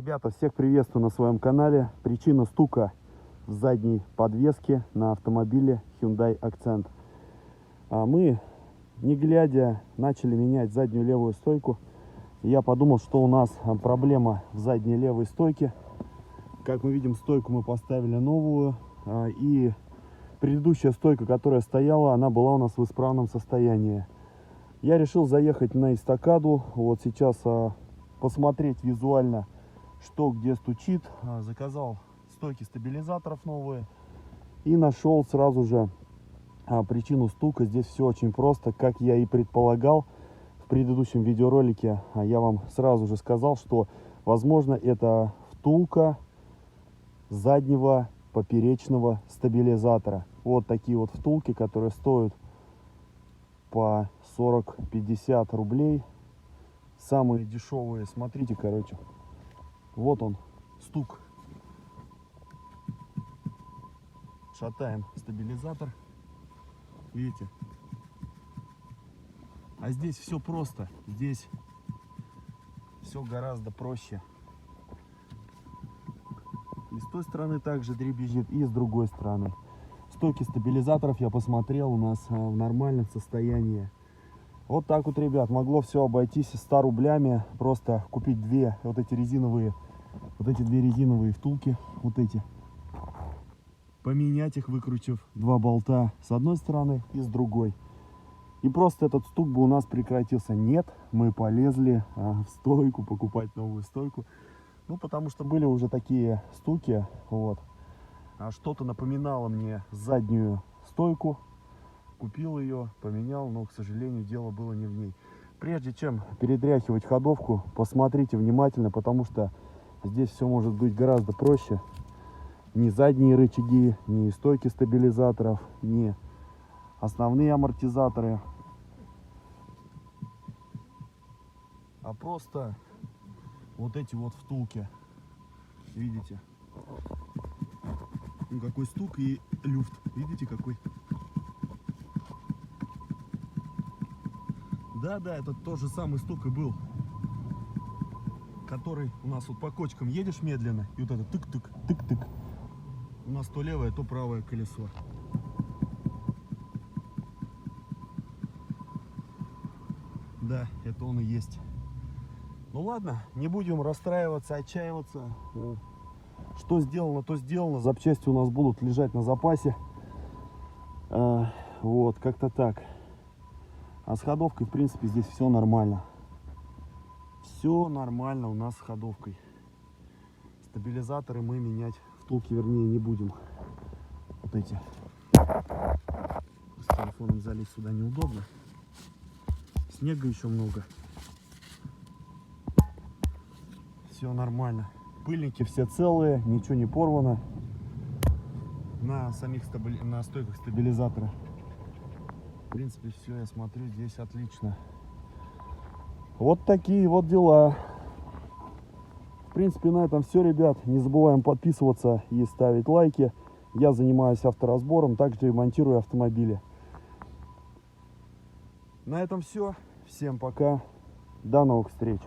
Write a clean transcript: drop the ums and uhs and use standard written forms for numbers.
Ребята, всех приветствую на своем канале. Причина стука в задней подвеске на автомобиле Hyundai Accent. Мы, не глядя, начали менять заднюю левую стойку. Я подумал, что у нас проблема в задней левой стойке. Как мы видим, стойку мы поставили новую. И предыдущая стойка, которая стояла, она была у нас в исправном состоянии. Я решил заехать на эстакаду. Вот сейчас посмотреть визуально, что где стучит. Заказал стойки стабилизаторов новые и нашел сразу же причину стука. Здесь все очень просто, как я и предполагал. В предыдущем видеоролике я вам сразу же сказал, что возможно это втулка заднего поперечного стабилизатора. Вот такие вот втулки, которые стоят по 40-50 рублей. Самые дешевые. Смотрите, короче, вот он, стук. Шатаем стабилизатор. Видите? А здесь все просто. Здесь все гораздо проще. И с той стороны также дребезжит, и с другой стороны. Стойки стабилизаторов я посмотрел, у нас в нормальном состоянии. Вот так вот, ребят, могло все обойтись 100 рублями. Просто купить две вот эти резиновые, две резиновые втулки, вот эти. Поменять их, выкрутив два болта с одной стороны и с другой. И просто этот стук бы у нас прекратился. Нет, мы полезли в стойку, покупать новую стойку. Ну, потому что были уже такие стуки, вот. Что-то напоминало мне заднюю стойку. Купил ее, поменял, но, к сожалению, дело было не в ней. Прежде чем передряхивать ходовку, посмотрите внимательно, потому что здесь все может быть гораздо проще. Ни задние рычаги, ни стойки стабилизаторов, ни основные амортизаторы, а просто вот эти вот втулки. Видите? Ну, какой стук и люфт. Видите, какой? Да, это тот же самый стук и был, который у нас вот по кочкам едешь медленно, и вот это тык-тык, тык-тык. У нас то левое, то правое колесо. Да, это он и есть. Ну ладно, не будем расстраиваться, отчаиваться. Что сделано, то сделано. Запчасти у нас будут лежать на запасе. Вот, как-то так. А с ходовкой, в принципе, здесь все нормально. Все нормально у нас с ходовкой. Стабилизаторы мы менять, втулки вернее, не будем. Вот эти. С телефоном залезть сюда неудобно. Снега еще много. Все нормально. Пыльники все целые, ничего не порвано. На самих на стойках стабилизатора. В принципе, все, я смотрю, здесь отлично. Вот такие вот дела. В принципе, на этом все, ребят. Не забываем подписываться и ставить лайки. Я занимаюсь авторазбором, также и монтирую автомобили. На этом все. Всем пока. До новых встреч.